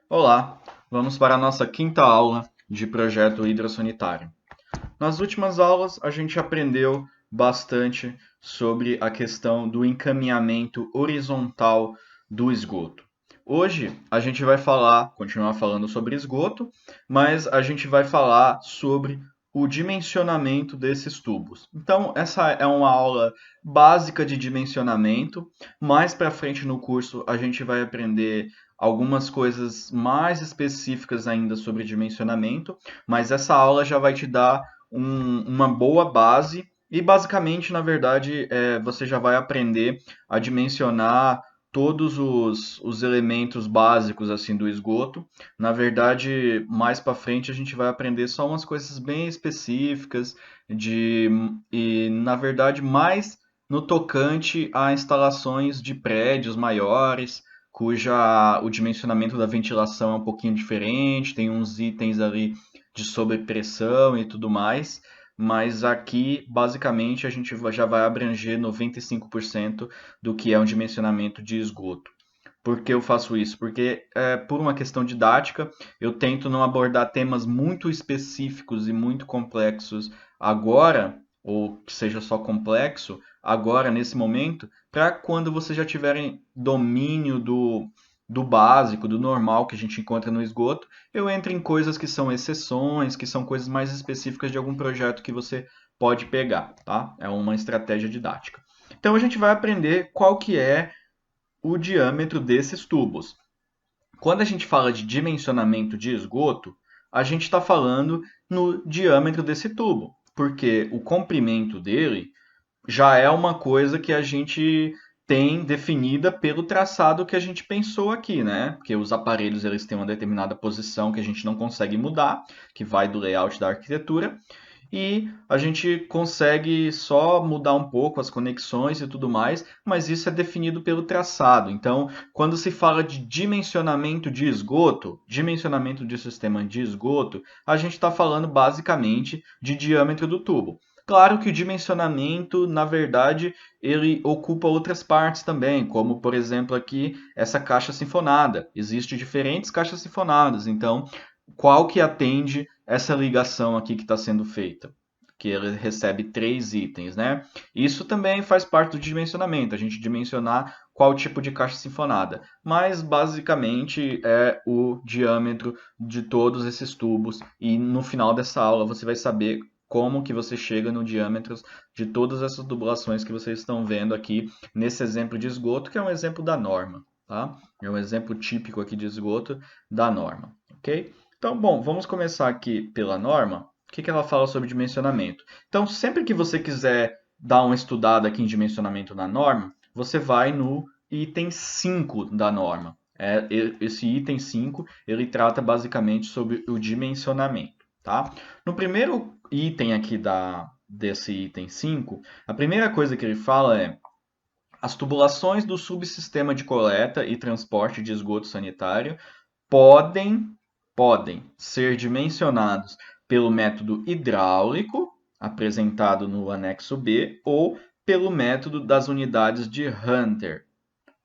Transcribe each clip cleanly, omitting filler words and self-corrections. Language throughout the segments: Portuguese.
Olá, vamos para a nossa quinta aula de projeto hidrossanitário. Nas últimas aulas, a gente aprendeu bastante sobre a questão do encaminhamento horizontal do esgoto. Hoje, a gente vai continuar falando sobre esgoto, mas a gente vai falar sobre o dimensionamento desses tubos. Então, essa é uma aula básica de dimensionamento. Mais para frente no curso, a gente vai aprender algumas coisas mais específicas ainda sobre dimensionamento, mas essa aula já vai te dar uma boa base e basicamente, na verdade, você já vai aprender a dimensionar todos os elementos básicos assim do esgoto. Na verdade, mais para frente a gente vai aprender só umas coisas bem específicas e na verdade mais no tocante a instalações de prédios maiores, cuja o dimensionamento da ventilação é um pouquinho diferente, tem uns itens ali de sobrepressão e tudo mais, mas aqui basicamente a gente já vai abranger 95% do que é um dimensionamento de esgoto. Por que eu faço isso? Porque, por uma questão didática, eu tento não abordar temas muito específicos e muito complexos agora, ou que seja só complexo, agora, nesse momento, para quando vocês já tiverem domínio do básico, do normal que a gente encontra no esgoto, eu entro em coisas que são exceções, que são coisas mais específicas de algum projeto que você pode pegar, tá? É uma estratégia didática. Então a gente vai aprender qual que é o diâmetro desses tubos. Quando a gente fala de dimensionamento de esgoto, a gente está falando no diâmetro desse tubo, porque o comprimento dele já é uma coisa que a gente tem definida pelo traçado que a gente pensou aqui, né? Porque os aparelhos eles têm uma determinada posição que a gente não consegue mudar, que vai do layout da arquitetura, e a gente consegue só mudar um pouco as conexões e tudo mais, mas isso é definido pelo traçado. Então, quando se fala de dimensionamento de esgoto, dimensionamento de sistema de esgoto, a gente está falando basicamente de diâmetro do tubo. Claro que o dimensionamento, na verdade, ele ocupa outras partes também, como por exemplo aqui essa caixa sinfonada. Existem diferentes caixas sinfonadas, então qual que atende essa ligação aqui que está sendo feita? Que ele recebe três itens, né? Isso também faz parte do dimensionamento, a gente dimensionar qual tipo de caixa sinfonada. Mas basicamente é o diâmetro de todos esses tubos e no final dessa aula você vai saber como que você chega no diâmetro de todas essas tubulações que vocês estão vendo aqui nesse exemplo de esgoto, que é um exemplo da norma, tá? É um exemplo típico aqui de esgoto da norma, ok? Então, bom, vamos começar aqui pela norma. O que ela fala sobre dimensionamento? Então, sempre que você quiser dar uma estudada aqui em dimensionamento na norma, você vai no item 5 da norma. Esse item 5 ele trata basicamente sobre o dimensionamento. Tá? No primeiro item aqui desse item 5, a primeira coisa que ele fala é as tubulações do subsistema de coleta e transporte de esgoto sanitário podem, podem ser dimensionados pelo método hidráulico, apresentado no anexo B, ou pelo método das unidades de Hunter,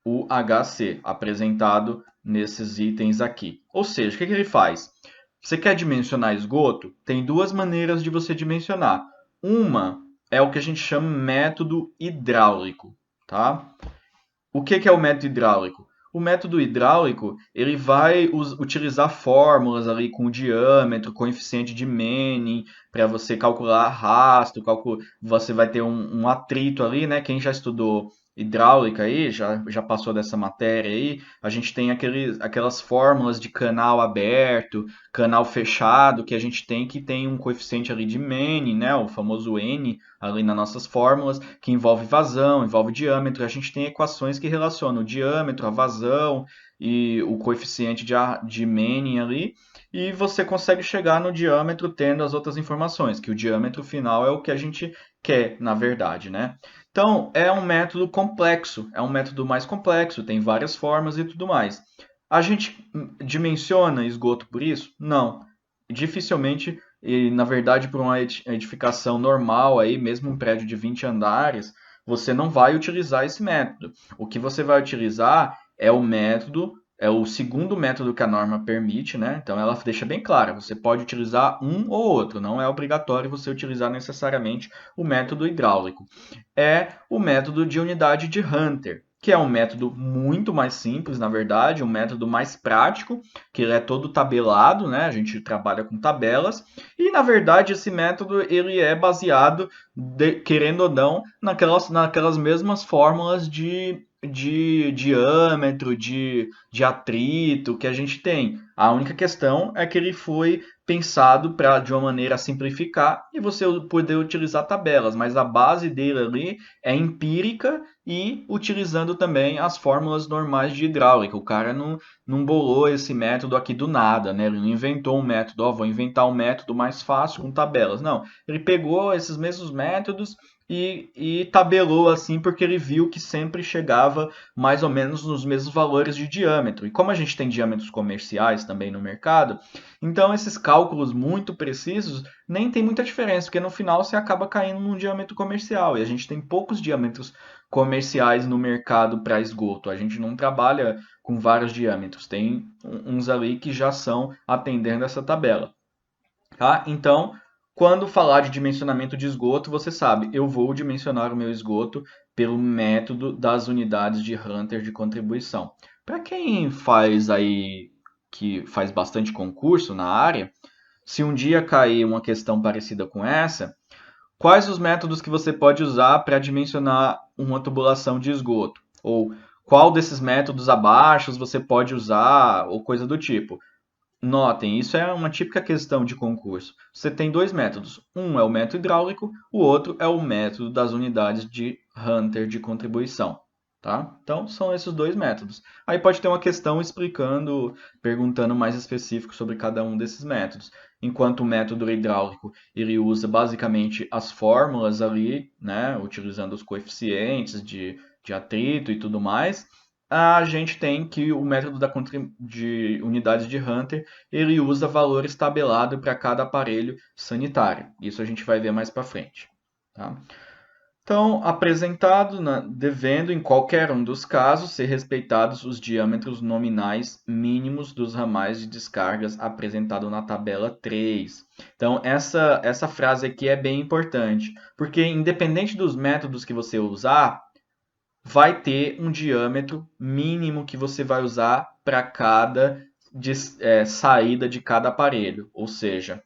o HC, apresentado nesses itens aqui. Ou seja, o que ele faz? Você quer dimensionar esgoto? Tem duas maneiras de você dimensionar. Uma é o que a gente chama de método hidráulico, tá? O que é o método hidráulico? O método hidráulico ele vai utilizar fórmulas ali com diâmetro, coeficiente de Manning, para você calcular arrasto, você vai ter um atrito ali, né? Quem já estudou hidráulica aí, já passou dessa matéria aí, a gente tem aquelas fórmulas de canal aberto, canal fechado, que a gente tem que tem um coeficiente ali de Manning, né? O famoso N, ali nas nossas fórmulas, que envolve vazão, envolve diâmetro. A gente tem equações que relacionam o diâmetro, a vazão e o coeficiente de Manning ali, e você consegue chegar no diâmetro tendo as outras informações, que o diâmetro final é o que a gente quer, na verdade, né? Então, é um método complexo, é um método mais complexo, tem várias formas e tudo mais. A gente dimensiona esgoto por isso? Não. Dificilmente e, na verdade, por uma edificação normal, aí, mesmo um prédio de 20 andares, você não vai utilizar esse método. O que você vai utilizar é o método é o segundo método que a norma permite, né? Então ela deixa bem clara, você pode utilizar um ou outro, não é obrigatório você utilizar necessariamente o método hidráulico. É o método de unidade de Hunter, que é um método muito mais simples, na verdade, um método mais prático, que ele é todo tabelado, né? A gente trabalha com tabelas, e na verdade esse método ele é baseado, querendo ou não, naquelas mesmas fórmulas de diâmetro, de atrito que a gente tem. A única questão é que ele foi pensado para de uma maneira a simplificar e você poder utilizar tabelas, mas a base dele ali é empírica e utilizando também as fórmulas normais de hidráulica. O cara não bolou esse método aqui do nada, né? Ele não inventou um método, ó, vou inventar um método mais fácil com tabelas. Não, ele pegou esses mesmos métodos e tabelou assim porque ele viu que sempre chegava mais ou menos nos mesmos valores de diâmetro. E como a gente tem diâmetros comerciais também no mercado, então esses cálculos muito precisos nem tem muita diferença, porque no final você acaba caindo num diâmetro comercial e a gente tem poucos diâmetros comerciais no mercado para esgoto. A gente não trabalha com vários diâmetros, tem uns ali que já são atendendo essa tabela. Tá? Então, quando falar de dimensionamento de esgoto, você sabe, eu vou dimensionar o meu esgoto pelo método das unidades de Hunter de contribuição. Para quem faz aí, que faz bastante concurso na área, se um dia cair uma questão parecida com essa, quais os métodos que você pode usar para dimensionar uma tubulação de esgoto? Ou qual desses métodos abaixo você pode usar, ou coisa do tipo. Notem, isso é uma típica questão de concurso. Você tem dois métodos. Um é o método hidráulico, o outro é o método das unidades de Hunter de contribuição. Tá? Então, são esses dois métodos. Aí pode ter uma questão explicando, perguntando mais específico sobre cada um desses métodos. Enquanto o método hidráulico, ele usa basicamente as fórmulas ali, né, utilizando os coeficientes de atrito e tudo mais. A gente tem que o método de unidades de Hunter ele usa valores tabelados para cada aparelho sanitário. Isso a gente vai ver mais para frente. Tá? Então, apresentado, devendo, em qualquer um dos casos, ser respeitados os diâmetros nominais mínimos dos ramais de descargas apresentado na tabela 3. Então, essa frase aqui é bem importante, porque independente dos métodos que você usar, vai ter um diâmetro mínimo que você vai usar para cada saída de cada aparelho, ou seja,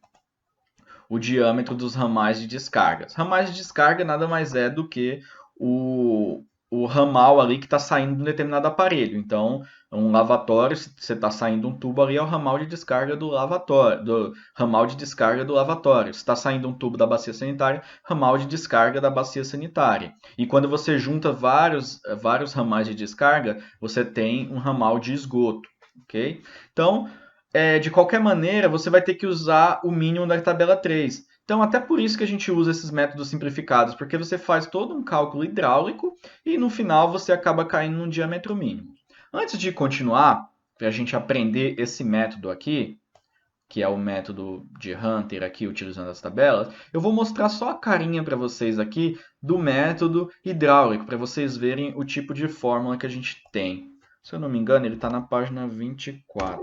o diâmetro dos ramais de descargas. Ramais de descarga nada mais é do que o ramal ali que está saindo de um determinado aparelho. Então, um lavatório, se você está saindo um tubo ali, é o ramal de descarga do lavatório, do ramal de descarga do lavatório. Se está saindo um tubo da bacia sanitária, ramal de descarga da bacia sanitária. E quando você junta vários ramais de descarga, você tem um ramal de esgoto, ok? Então, de qualquer maneira, você vai ter que usar o mínimo da tabela 3. Então, até por isso que a gente usa esses métodos simplificados, porque você faz todo um cálculo hidráulico e no final você acaba caindo num diâmetro mínimo. Antes de continuar, para a gente aprender esse método aqui, que é o método de Hunter aqui utilizando as tabelas, eu vou mostrar só a carinha para vocês aqui do método hidráulico, para vocês verem o tipo de fórmula que a gente tem. Se eu não me engano, ele está na página 24.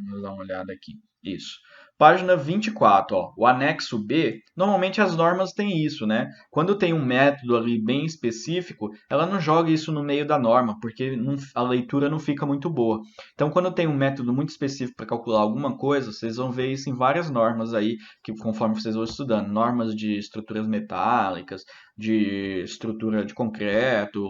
Vamos dar uma olhada aqui. Isso. Página 24, ó, o anexo B, normalmente as normas têm isso, né? Quando tem um método ali bem específico, ela não joga isso no meio da norma, porque a leitura não fica muito boa. Então, quando tem um método muito específico para calcular alguma coisa, vocês vão ver isso em várias normas aí, que conforme vocês vão estudando. Normas de estruturas metálicas, de estrutura de concreto,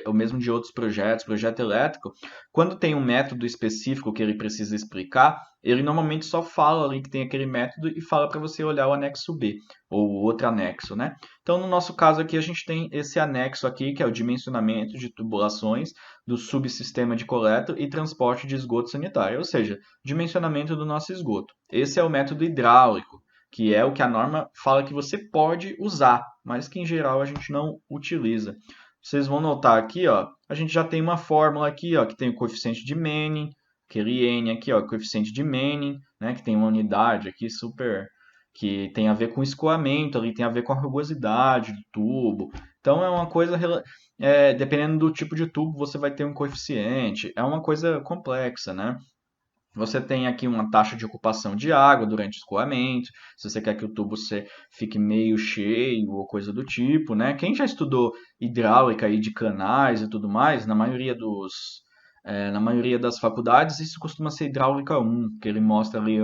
ou mesmo de outros projetos, projeto elétrico. Quando tem um método específico que ele precisa explicar, ele normalmente só fala ali que tem aquele método e fala para você olhar o anexo B, ou outro anexo, né? Então, no nosso caso aqui, a gente tem esse anexo aqui, que é o dimensionamento de tubulações do subsistema de coleta e transporte de esgoto sanitário, ou seja, dimensionamento do nosso esgoto. Esse é o método hidráulico, que é o que a norma fala que você pode usar, mas que em geral a gente não utiliza. Vocês vão notar aqui, ó, a gente já tem uma fórmula aqui, ó, que tem o coeficiente de Manning, aquele N aqui, ó, coeficiente de Manning, né, que tem uma unidade aqui super que tem a ver com escoamento, ali tem a ver com a rugosidade do tubo. Então é uma coisa, dependendo do tipo de tubo, você vai ter um coeficiente. É uma coisa complexa, né? Você tem aqui uma taxa de ocupação de água durante o escoamento, se você quer que o tubo fique meio cheio ou coisa do tipo, né? Quem já estudou hidráulica aí de canais e tudo mais, na maioria das faculdades, isso costuma ser hidráulica 1, que ele mostra ali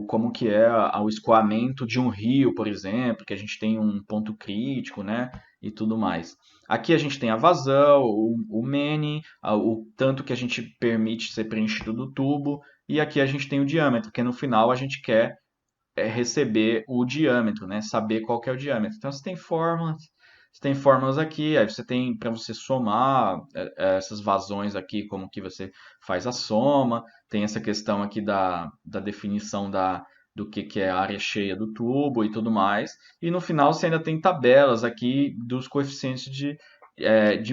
como que é o escoamento de um rio, por exemplo, que a gente tem um ponto crítico, né? E tudo mais. Aqui a gente tem a vazão, o Mene, o tanto que a gente permite ser preenchido do tubo, e aqui a gente tem o diâmetro, que no final a gente quer receber o diâmetro, né? Saber qual que é o diâmetro. Então você tem fórmulas aqui, aí você tem para você somar essas vazões aqui, como que você faz a soma, tem essa questão aqui da definição do que é a área cheia do tubo e tudo mais. E no final você ainda tem tabelas aqui dos coeficientes de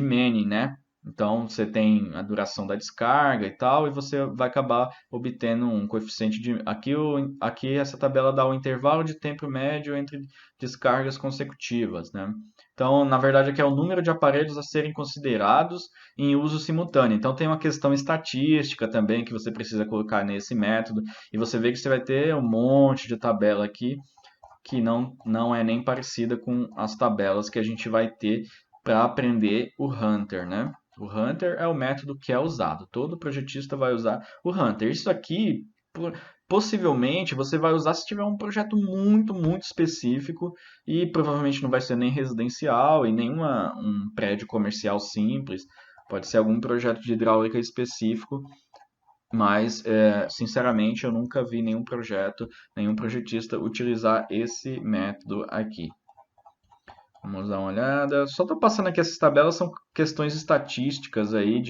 Manning, né? Então você tem a duração da descarga e tal, e você vai acabar obtendo um coeficiente de. Aqui essa tabela dá o intervalo de tempo médio entre descargas consecutivas, né? Então, na verdade, aqui é o número de aparelhos a serem considerados em uso simultâneo. Então, tem uma questão estatística também que você precisa colocar nesse método, e você vê que você vai ter um monte de tabela aqui que não é nem parecida com as tabelas que a gente vai ter para aprender o Hunter, né? O Hunter é o método que é usado. Todo projetista vai usar o Hunter. Isso aqui, possivelmente, você vai usar se tiver um projeto muito, muito específico e provavelmente não vai ser nem residencial e nem um prédio comercial simples. Pode ser algum projeto de hidráulica específico, mas, sinceramente, eu nunca vi nenhum projeto, nenhum projetista utilizar esse método aqui. Vamos dar uma olhada. Só estou passando aqui essas tabelas, são questões estatísticas aí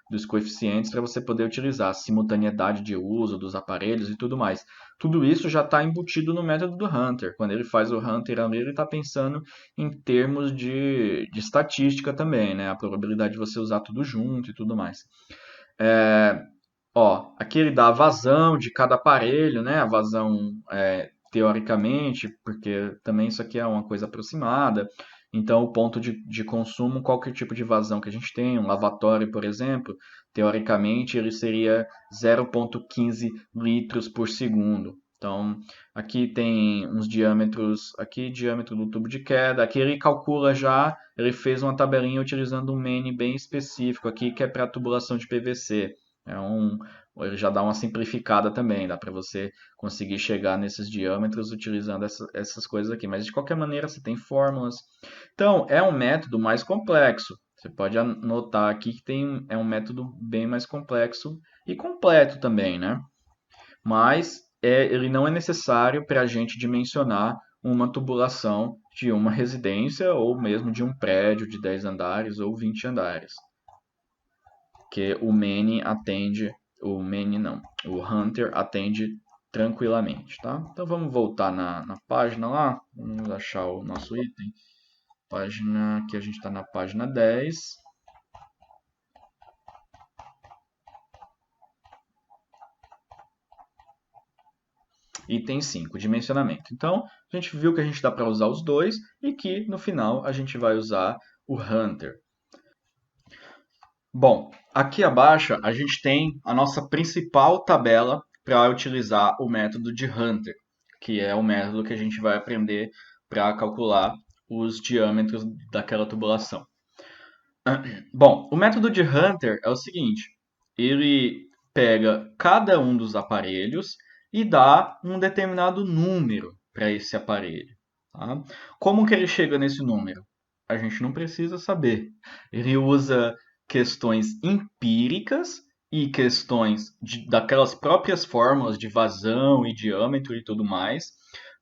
dos coeficientes para você poder utilizar, simultaneidade de uso dos aparelhos e tudo mais. Tudo isso já está embutido no método do Hunter. Quando ele faz o Hunter ali, ele está pensando em termos de estatística também, né? A probabilidade de você usar tudo junto e tudo mais. Ó, aqui ele dá a vazão de cada aparelho, né? A vazão teoricamente, porque também isso aqui é uma coisa aproximada. Então, o ponto de consumo, qualquer tipo de vazão que a gente tem, um lavatório, por exemplo, teoricamente ele seria 0,15 litros por segundo. Então, aqui tem uns diâmetros, aqui diâmetro do tubo de queda, aqui ele calcula já, ele fez uma tabelinha utilizando um Mane bem específico aqui, que é para tubulação de PVC. Ele já dá uma simplificada também, dá para você conseguir chegar nesses diâmetros utilizando essas coisas aqui. Mas de qualquer maneira, você tem fórmulas. Então, é um método mais complexo. Você pode anotar aqui que é um método bem mais complexo e completo também, né? Mas ele não é necessário para a gente dimensionar uma tubulação de uma residência ou mesmo de um prédio de 10 andares ou 20 andares, que o Mane não, o Hunter atende tranquilamente, tá? Então vamos voltar na página lá, vamos achar o nosso item, página que a gente está na página 10. Item 5, dimensionamento. Então, a gente viu que a gente dá para usar os dois e que no final a gente vai usar o Hunter. Bom, aqui abaixo a gente tem a nossa principal tabela para utilizar o método de Hunter, que é o método que a gente vai aprender para calcular os diâmetros daquela tubulação. Bom, o método de Hunter é o seguinte: ele pega cada um dos aparelhos e dá um determinado número para esse aparelho. Tá? Como que ele chega nesse número? A gente não precisa saber. Ele usa questões empíricas e questões daquelas próprias fórmulas de vazão e diâmetro e tudo mais,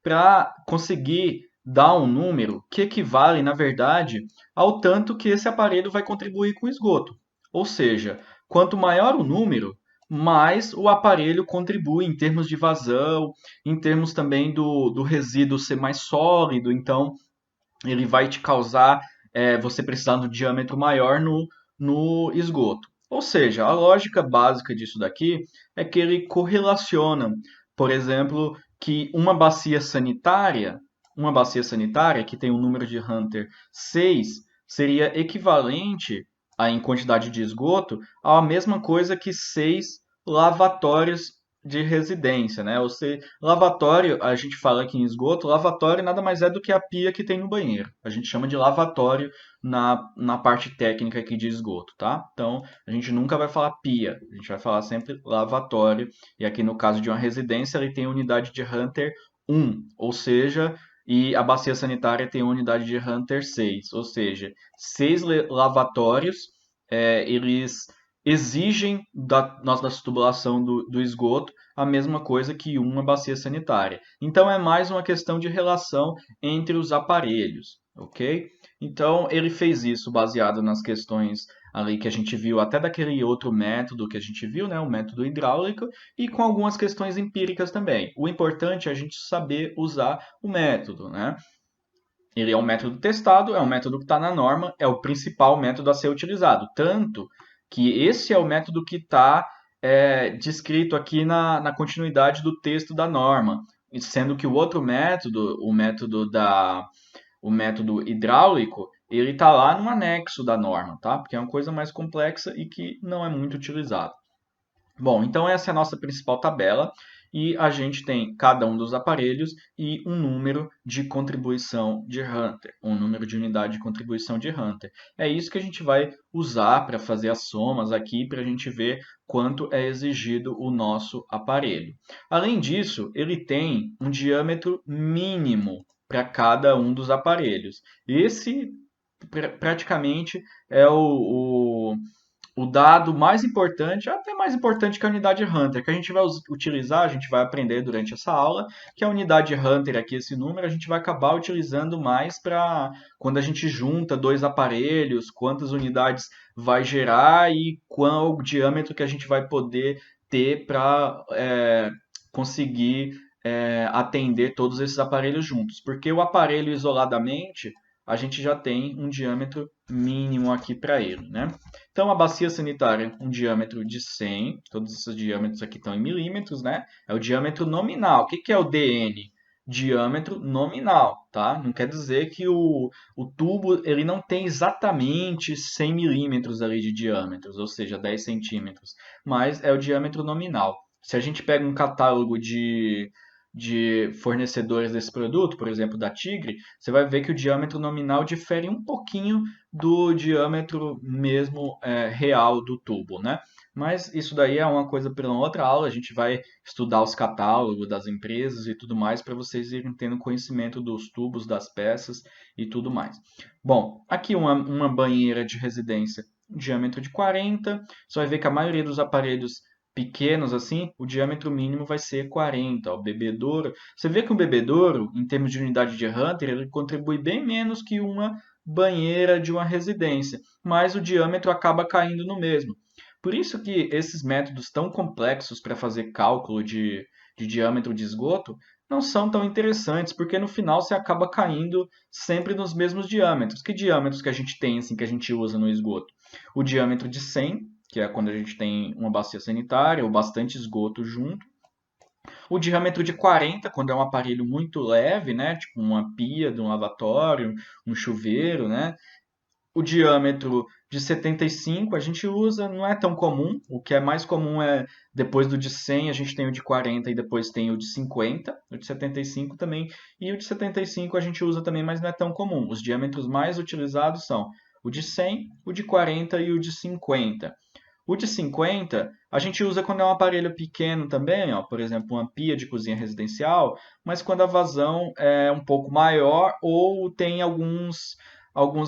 para conseguir dar um número que equivale, na verdade, ao tanto que esse aparelho vai contribuir com o esgoto. Ou seja, quanto maior o número, mais o aparelho contribui em termos de vazão, em termos também do resíduo ser mais sólido, então ele vai te causar você precisar de um diâmetro maior no esgoto. Ou seja, a lógica básica disso daqui é que ele correlaciona, por exemplo, que uma bacia sanitária que tem um número de Hunter 6 seria equivalente em quantidade de esgoto à mesma coisa que 6 lavatórios de residência, né? Ou seja, lavatório, a gente fala aqui em esgoto, lavatório nada mais é do que a pia que tem no banheiro. A gente chama de lavatório na parte técnica aqui de esgoto, tá? Então, a gente nunca vai falar pia, a gente vai falar sempre lavatório. E aqui no caso de uma residência, ele tem unidade de Hunter 1, ou seja, e a bacia sanitária tem unidade de Hunter 6, ou seja, 6 lavatórios, eles exigem da nossa tubulação do esgoto a mesma coisa que uma bacia sanitária. Então é mais uma questão de relação entre os aparelhos, ok? Então ele fez isso baseado nas questões ali que a gente viu, até daquele outro método que a gente viu, né, o método hidráulico, e com algumas questões empíricas também. O importante é a gente saber usar o método, né? Ele é um método testado, é um método que está na norma, é o principal método a ser utilizado. Tanto que esse é o método que está descrito aqui na continuidade do texto da norma, sendo que o outro método, o método hidráulico, ele está lá no anexo da norma, tá? Porque é uma coisa mais complexa e que não é muito utilizado. Bom, então essa é a nossa principal tabela e a gente tem cada um dos aparelhos e um número de contribuição de Hunter, um número de unidade de contribuição de Hunter. É isso que a gente vai usar para fazer as somas aqui, para a gente ver quanto é exigido o nosso aparelho. Além disso, ele tem um diâmetro mínimo para cada um dos aparelhos. Esse praticamente é o dado mais importante, até mais importante que a unidade Hunter, que a gente vai utilizar, a gente vai aprender durante essa aula, que a unidade Hunter aqui, esse número, a gente vai acabar utilizando mais para quando a gente junta dois aparelhos, quantas unidades vai gerar e qual o diâmetro que a gente vai poder ter para conseguir atender todos esses aparelhos juntos. Porque o aparelho isoladamente, a gente já tem um diâmetro mínimo aqui para ele, né? Então, a bacia sanitária, um diâmetro de 100, todos esses diâmetros aqui estão em milímetros, né? É o diâmetro nominal. O que é o DN? Diâmetro nominal, tá? Não quer dizer que o tubo ele não tem exatamente 100 milímetros ali de diâmetros, ou seja, 10 centímetros, mas é o diâmetro nominal. Se a gente pega um catálogo de fornecedores desse produto, por exemplo, da Tigre, você vai ver que o diâmetro nominal difere um pouquinho do diâmetro mesmo real do tubo, né? Mas isso daí é uma coisa para outra aula, a gente vai estudar os catálogos das empresas e tudo mais para vocês irem tendo conhecimento dos tubos, das peças e tudo mais. Bom, aqui uma banheira de residência, diâmetro de 40, você vai ver que a maioria dos aparelhos pequenos assim, o diâmetro mínimo vai ser 40. O bebedouro, você vê que o bebedouro, em termos de unidade de Hunter, ele contribui bem menos que uma banheira de uma residência, mas o diâmetro acaba caindo no mesmo. Por isso que esses métodos tão complexos para fazer cálculo de diâmetro de esgoto não são tão interessantes, porque no final você acaba caindo sempre nos mesmos diâmetros. Que diâmetros que a gente tem, assim, que a gente usa no esgoto? O diâmetro de 100, que é quando a gente tem uma bacia sanitária ou bastante esgoto junto. O diâmetro de 40, quando é um aparelho muito leve, né? Tipo uma pia de um lavatório, um chuveiro, né? O diâmetro de 75 a gente usa, não é tão comum. O que é mais comum é depois do de 100 a gente tem o de 40 e depois tem o de 50, o de 75 também. E o de 75 a gente usa também, mas não é tão comum. Os diâmetros mais utilizados são o de 100, o de 40 e o de 50. O de 50 a gente usa quando é um aparelho pequeno também, ó, por exemplo, uma pia de cozinha residencial, mas quando a vazão é um pouco maior ou tem alguns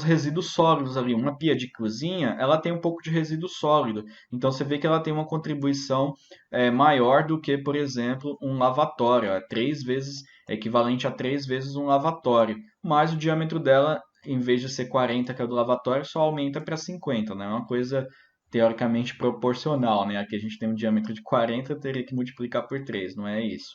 resíduos sólidos ali. Uma pia de cozinha, ela tem um pouco de resíduo sólido, então você vê que ela tem uma contribuição maior do que, por exemplo, um lavatório. É equivalente a 3 vezes um lavatório, mas o diâmetro dela, em vez de ser 40, que é o do lavatório, só aumenta para 50, né? É uma coisa teoricamente proporcional, né? Aqui a gente tem um diâmetro de 40, teria que multiplicar por 3, não é isso?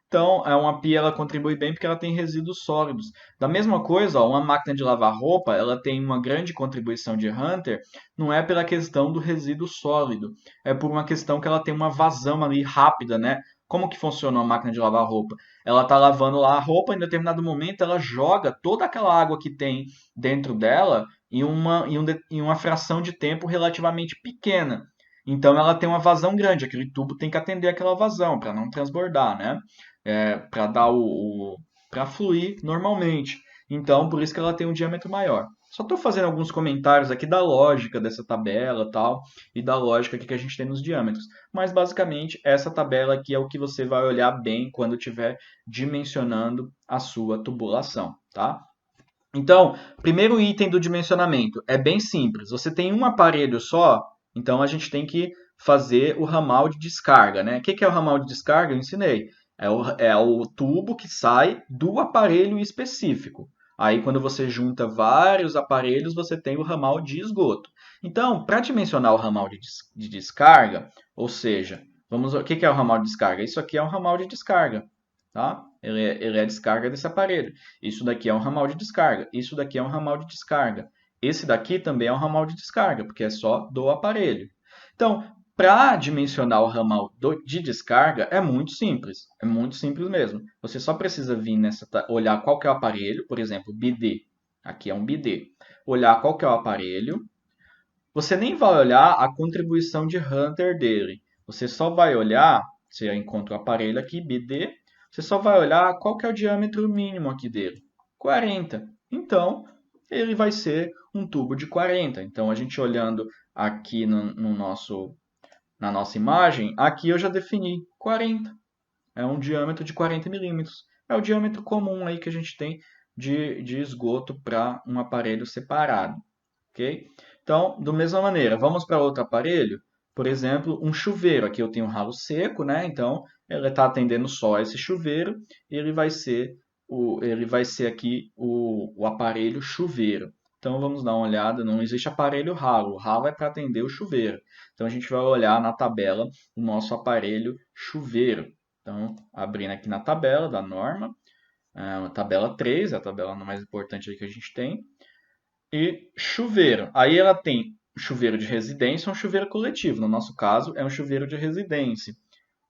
Então, uma pia ela contribui bem porque ela tem resíduos sólidos. Da mesma coisa, ó, uma máquina de lavar roupa, ela tem uma grande contribuição de Hunter, não é pela questão do resíduo sólido, é por uma questão que ela tem uma vazão ali rápida, né? Como que funciona uma máquina de lavar roupa? Ela está lavando lá a roupa, em determinado momento ela joga toda aquela água que tem dentro dela em uma fração de tempo relativamente pequena. Então ela tem uma vazão grande, aquele tubo tem que atender aquela vazão para não transbordar, né? Para dar para fluir normalmente. Então, por isso que ela tem um diâmetro maior. Só estou fazendo alguns comentários aqui da lógica dessa tabela tal, e da lógica que a gente tem nos diâmetros. Mas, basicamente, essa tabela aqui é o que você vai olhar bem quando estiver dimensionando a sua tubulação, tá? Então, primeiro item do dimensionamento é bem simples. Você tem um aparelho só, então a gente tem que fazer o ramal de descarga, né? O que é o ramal de descarga? Eu ensinei. É o tubo que sai do aparelho específico. Aí, quando você junta vários aparelhos, você tem o ramal de esgoto. Então, para dimensionar o ramal de descarga, ou seja, o que é o ramal de descarga? Isso aqui é um ramal de descarga, tá? Ele é a descarga desse aparelho. Isso daqui é um ramal de descarga. Isso daqui é um ramal de descarga. Esse daqui também é um ramal de descarga, porque é só do aparelho. Então, para dimensionar o ramal de descarga é muito simples. É muito simples mesmo. Você só precisa vir olhar qual que é o aparelho, por exemplo, bidê. Aqui é um bidê. Olhar qual que é o aparelho. Você nem vai olhar a contribuição de Hunter dele. Você só vai olhar, você encontra o aparelho aqui, bidê, você só vai olhar qual que é o diâmetro mínimo aqui dele. 40. Então, ele vai ser um tubo de 40. Então, a gente olhando aqui na nossa imagem, aqui eu já defini 40. É um diâmetro de 40 milímetros. É o diâmetro comum aí que a gente tem de esgoto para um aparelho separado. Ok? Então, da mesma maneira, vamos para outro aparelho, por exemplo, um chuveiro. Aqui eu tenho um ralo seco, né? Então, ele está atendendo só esse chuveiro e ele vai ser aqui o aparelho chuveiro. Então, vamos dar uma olhada. Não existe aparelho ralo. O ralo é para atender o chuveiro. Então, a gente vai olhar na tabela o nosso aparelho chuveiro. Então, abrindo aqui na tabela da norma, a tabela 3, é a tabela mais importante aí que a gente tem. E chuveiro. Aí ela tem chuveiro de residência ou um chuveiro coletivo. No nosso caso, é um chuveiro de residência.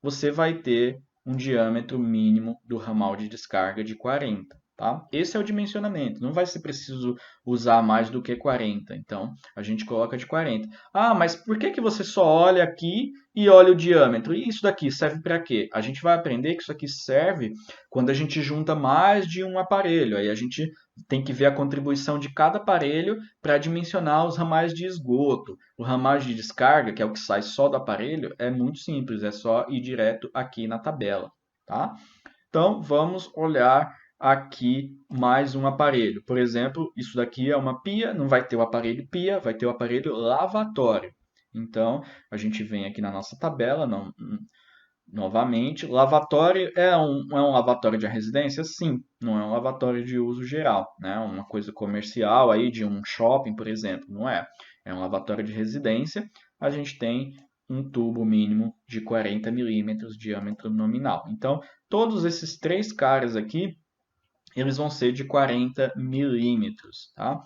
Você vai ter um diâmetro mínimo do ramal de descarga de 40. Tá? Esse é o dimensionamento. Não vai ser preciso usar mais do que 40. Então, a gente coloca de 40. Ah, mas por que você só olha aqui e olha o diâmetro? E isso daqui serve para quê? A gente vai aprender que isso aqui serve quando a gente junta mais de um aparelho. Aí a gente tem que ver a contribuição de cada aparelho para dimensionar os ramais de esgoto. O ramal de descarga, que é o que sai só do aparelho, é muito simples, é só ir direto aqui na tabela. Tá? Então, vamos olhar aqui mais um aparelho. Por exemplo, isso daqui é uma pia, não vai ter o aparelho pia, vai ter o aparelho lavatório. Então, a gente vem aqui na nossa tabela, novamente. Lavatório é um lavatório de residência? Sim, não é um lavatório de uso geral, né? Uma coisa comercial aí de um shopping, por exemplo, não é. É um lavatório de residência. A gente tem um tubo mínimo de 40 milímetros de diâmetro nominal. Então, todos esses três caras aqui, eles vão ser de 40 milímetros, tá?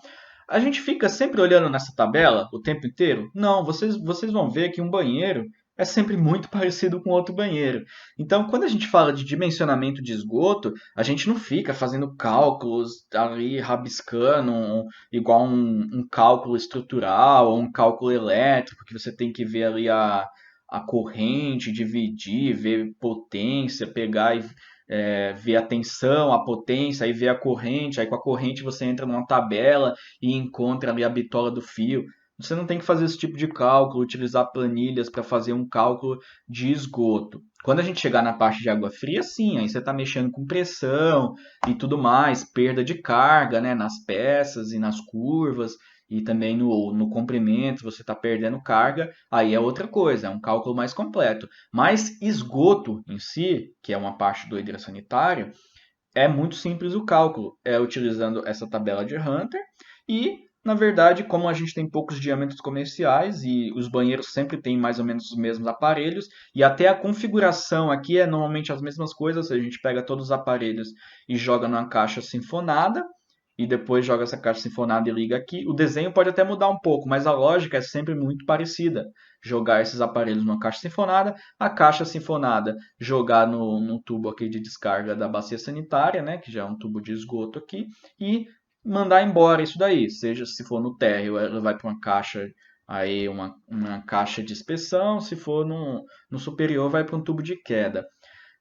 A gente fica sempre olhando nessa tabela o tempo inteiro? Não, vocês vão ver que um banheiro é sempre muito parecido com outro banheiro. Então, quando a gente fala de dimensionamento de esgoto, a gente não fica fazendo cálculos ali, rabiscando, igual um cálculo estrutural ou um cálculo elétrico, que você tem que ver ali a corrente, dividir, ver potência, pegar e ver a tensão, a potência, aí ver a corrente, aí com a corrente você entra numa tabela e encontra ali a bitola do fio. Você não tem que fazer esse tipo de cálculo, utilizar planilhas para fazer um cálculo de esgoto. Quando a gente chegar na parte de água fria, sim, aí você está mexendo com pressão e tudo mais, perda de carga, né, nas peças e nas curvas, e também no comprimento você está perdendo carga, aí é outra coisa, é um cálculo mais completo. Mas esgoto em si, que é uma parte do hidrossanitário, é muito simples o cálculo, é utilizando essa tabela de Hunter e, na verdade, como a gente tem poucos diâmetros comerciais e os banheiros sempre têm mais ou menos os mesmos aparelhos e até a configuração aqui é normalmente as mesmas coisas, a gente pega todos os aparelhos e joga numa caixa sinfonada e depois joga essa caixa sinfonada e liga aqui. O desenho pode até mudar um pouco, mas a lógica é sempre muito parecida. Jogar esses aparelhos numa caixa sinfonada, a caixa sinfonada jogar no tubo aqui de descarga da bacia sanitária, né, que já é um tubo de esgoto aqui, e mandar embora isso daí. Seja se for no térreo, ela vai para uma caixa aí uma caixa de inspeção, se for no superior, vai para um tubo de queda.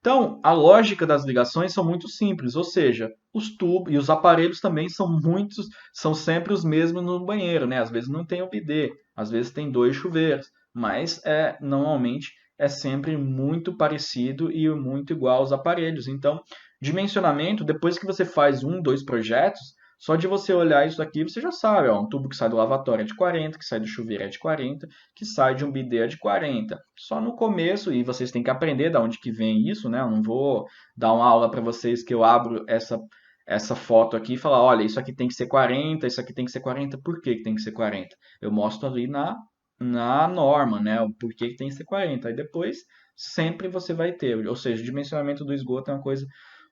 Então, a lógica das ligações são muito simples, ou seja, os tubos e os aparelhos também são sempre os mesmos no banheiro, né? Às vezes não tem o bidê, às vezes tem dois chuveiros, mas normalmente é sempre muito parecido e muito igual aos aparelhos. Então, dimensionamento, depois que você faz dois projetos, só de você olhar isso aqui, você já sabe, ó, um tubo que sai do lavatório é de 40, que sai do chuveiro é de 40, que sai de um bidê é de 40. Só no começo, e vocês têm que aprender de onde que vem isso, né? Eu não vou dar uma aula para vocês que eu abro essa foto aqui e falar, olha, isso aqui tem que ser 40, isso aqui tem que ser 40, por que que tem que ser 40? Eu mostro ali na norma, né? O porquê que tem que ser 40. Aí depois, sempre você vai ter. Ou seja, o dimensionamento do esgoto é uma coisa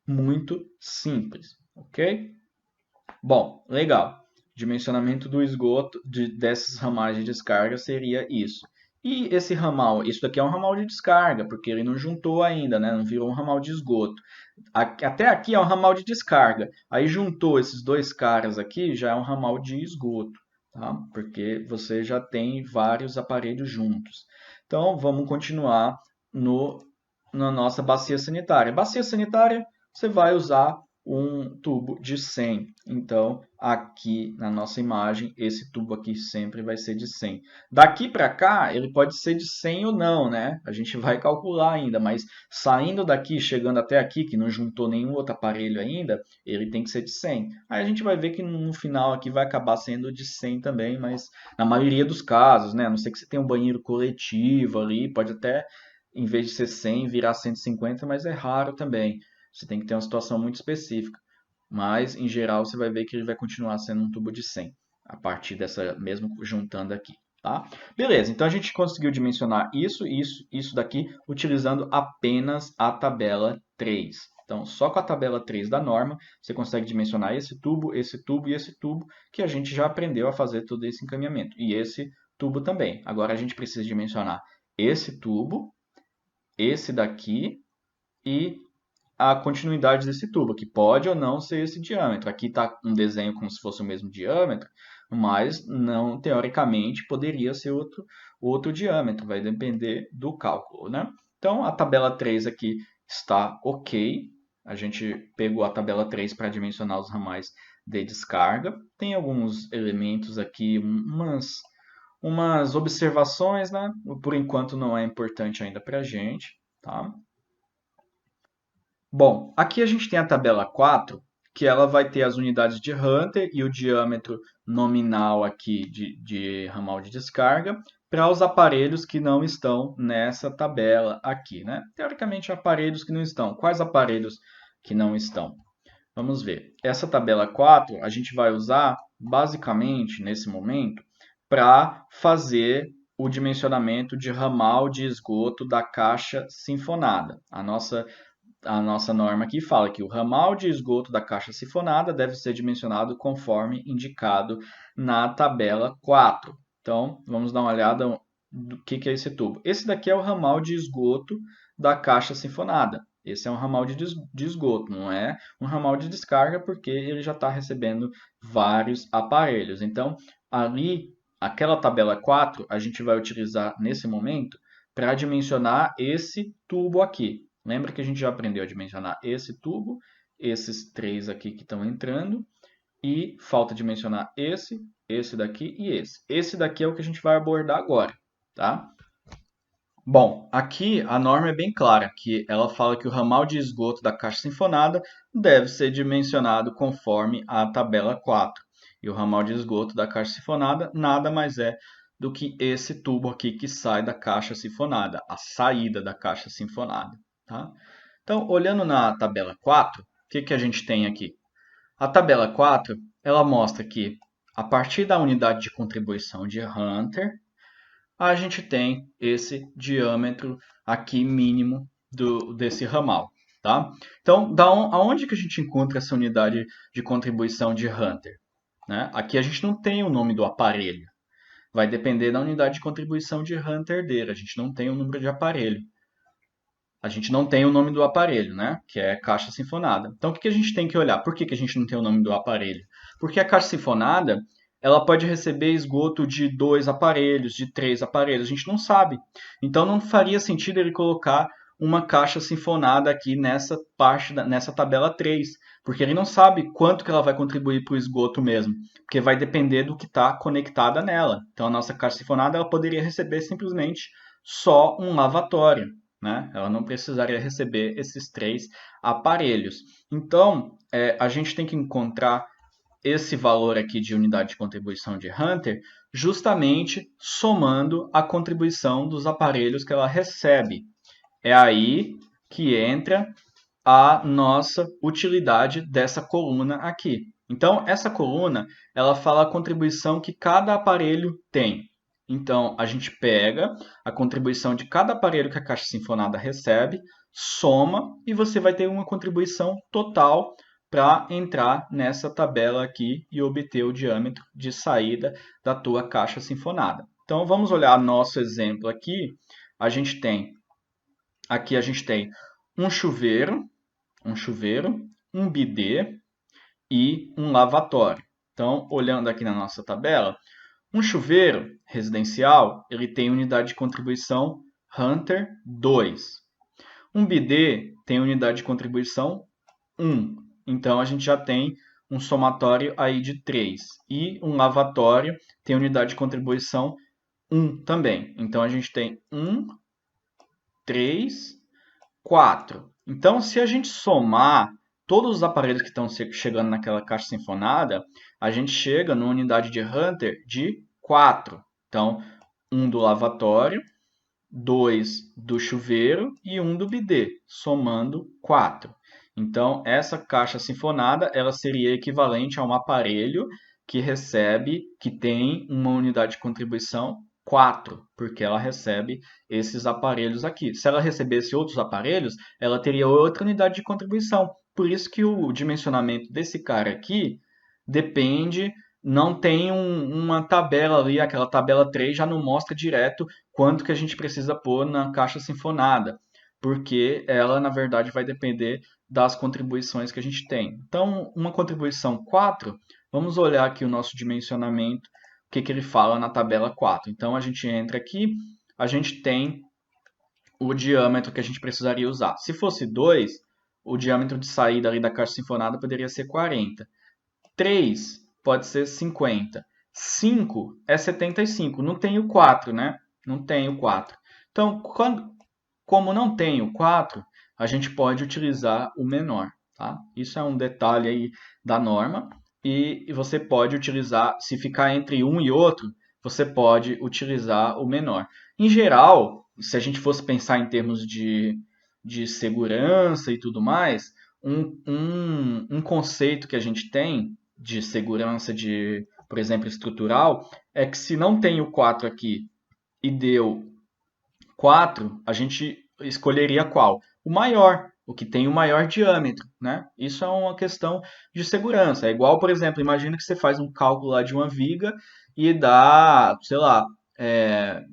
muito simples, ok? Bom, legal. Dimensionamento do esgoto dessas ramais de descarga seria isso. E esse ramal, isso daqui é um ramal de descarga, porque ele não juntou ainda, né? Não virou um ramal de esgoto. Até aqui é um ramal de descarga. Aí juntou esses dois caras aqui, já é um ramal de esgoto, tá? Porque você já tem vários aparelhos juntos. Então, vamos continuar na nossa bacia sanitária. Bacia sanitária, você vai usar um tubo de 100. Então, aqui na nossa imagem, esse tubo aqui sempre vai ser de 100. Daqui para cá, ele pode ser de 100 ou não, né? A gente vai calcular ainda, mas saindo daqui, chegando até aqui, que não juntou nenhum outro aparelho ainda, ele tem que ser de 100. Aí a gente vai ver que no final aqui vai acabar sendo de 100 também, mas na maioria dos casos, né? A não ser que você tenha um banheiro coletivo ali, pode até, em vez de ser 100, virar 150, mas é raro também. Você tem que ter uma situação muito específica. Mas, em geral, você vai ver que ele vai continuar sendo um tubo de 100, a partir dessa, mesmo juntando aqui. Tá? Beleza, então a gente conseguiu dimensionar isso daqui, utilizando apenas a tabela 3. Então, só com a tabela 3 da norma, você consegue dimensionar esse tubo e esse tubo, que a gente já aprendeu a fazer todo esse encaminhamento. E esse tubo também. Agora a gente precisa dimensionar esse tubo, esse daqui e a continuidade desse tubo, que pode ou não ser esse diâmetro. Aqui está um desenho como se fosse o mesmo diâmetro, mas não teoricamente poderia ser outro diâmetro, vai depender do cálculo, né? Então a tabela 3 aqui está ok. A gente pegou a tabela 3 para dimensionar os ramais de descarga. Tem alguns elementos aqui, umas observações, né? Por enquanto não é importante ainda para a gente, tá? Bom, aqui a gente tem a tabela 4, que ela vai ter as unidades de Hunter e o diâmetro nominal aqui de ramal de descarga para os aparelhos que não estão nessa tabela aqui, né? Teoricamente, aparelhos que não estão. Quais aparelhos que não estão? Vamos ver. Essa tabela 4 a gente vai usar basicamente nesse momento para fazer o dimensionamento de ramal de esgoto da caixa sinfonada. A nossa norma aqui fala que o ramal de esgoto da caixa sifonada deve ser dimensionado conforme indicado na tabela 4. Então, vamos dar uma olhada do que é esse tubo. Esse daqui é o ramal de esgoto da caixa sifonada. Esse é um ramal de esgoto, não é um ramal de descarga, porque ele já está recebendo vários aparelhos. Então, ali, aquela tabela 4, a gente vai utilizar nesse momento para dimensionar esse tubo aqui. Lembra que a gente já aprendeu a dimensionar esse tubo, esses três aqui que estão entrando, e falta dimensionar esse daqui e esse. Esse daqui é o que a gente vai abordar agora, tá? Bom, aqui a norma é bem clara, que ela fala que o ramal de esgoto da caixa sinfonada deve ser dimensionado conforme a tabela 4. E o ramal de esgoto da caixa sinfonada nada mais é do que esse tubo aqui que sai da caixa sinfonada, a saída da caixa sinfonada. Tá? Então, olhando na tabela 4, o que a gente tem aqui? A tabela 4 ela mostra que, a partir da unidade de contribuição de Hunter, a gente tem esse diâmetro aqui mínimo desse ramal. tá? Então, aonde que a gente encontra essa unidade de contribuição de Hunter? Né? Aqui a gente não tem o nome do aparelho. Vai depender da unidade de contribuição de Hunter dele. A gente não tem o número de aparelho. A gente não tem o nome do aparelho, né? Que é caixa sinfonada. Então, o que a gente tem que olhar? Por que a gente não tem o nome do aparelho? Porque a caixa sinfonada, ela pode receber esgoto de 2 aparelhos, de 3 aparelhos. A gente não sabe. Então, não faria sentido ele colocar uma caixa sinfonada aqui nessa parte, nessa tabela 3. Porque ele não sabe quanto que ela vai contribuir para o esgoto mesmo. Porque vai depender do que está conectada nela. Então, a nossa caixa sinfonada, ela poderia receber simplesmente só um lavatório. Né? Ela não precisaria receber esses 3 aparelhos. Então, a gente tem que encontrar esse valor aqui de unidade de contribuição de Hunter justamente somando a contribuição dos aparelhos que ela recebe. É aí que entra a nossa utilidade dessa coluna aqui. Então, essa coluna, ela fala a contribuição que cada aparelho tem. Então, a gente pega a contribuição de cada aparelho que a caixa sinfonada recebe, soma e você vai ter uma contribuição total para entrar nessa tabela aqui e obter o diâmetro de saída da tua caixa sinfonada. Então, vamos olhar nosso exemplo aqui. Aqui a gente tem um chuveiro, um bidê e um lavatório. Então, olhando aqui na nossa tabela, um chuveiro residencial, ele tem unidade de contribuição Hunter 2. Um bidê tem unidade de contribuição 1. Então, a gente já tem um somatório aí de 3. E um lavatório tem unidade de contribuição 1 também. Então, a gente tem 1, 3, 4. Então, se a gente somar todos os aparelhos que estão chegando naquela caixa sinfonada, a gente chega numa unidade de Hunter de 4. Então, um do lavatório, 2 do chuveiro e um do bidê, somando 4. Então, essa caixa sinfonada ela seria equivalente a um aparelho que tem uma unidade de contribuição 4, porque ela recebe esses aparelhos aqui. Se ela recebesse outros aparelhos, ela teria outra unidade de contribuição. Por isso que o dimensionamento desse cara aqui depende, não tem uma tabela ali, aquela tabela 3 já não mostra direto quanto que a gente precisa pôr na caixa sinfonada, porque ela, na verdade, vai depender das contribuições que a gente tem. Então, uma contribuição 4, vamos olhar aqui o nosso dimensionamento, o que ele fala na tabela 4. Então, a gente entra aqui, a gente tem o diâmetro que a gente precisaria usar. Se fosse 2, o diâmetro de saída ali da caixa sinfonada poderia ser 40. 3 pode ser 50. 5 é 75. Não tem o 4, né? Não tem o 4. Então, como não tem o 4, a gente pode utilizar o menor. Tá? Isso é um detalhe aí da norma. E você pode utilizar, se ficar entre um e outro, você pode utilizar o menor. Em geral, se a gente fosse pensar em termos de segurança e tudo mais, um conceito que a gente tem de segurança por exemplo, estrutural, é que se não tem o 4 aqui e deu 4, a gente escolheria qual? O maior, o que tem o maior diâmetro, né? Isso é uma questão de segurança. É igual, por exemplo, imagina que você faz um cálculo lá de uma viga e dá, sei lá,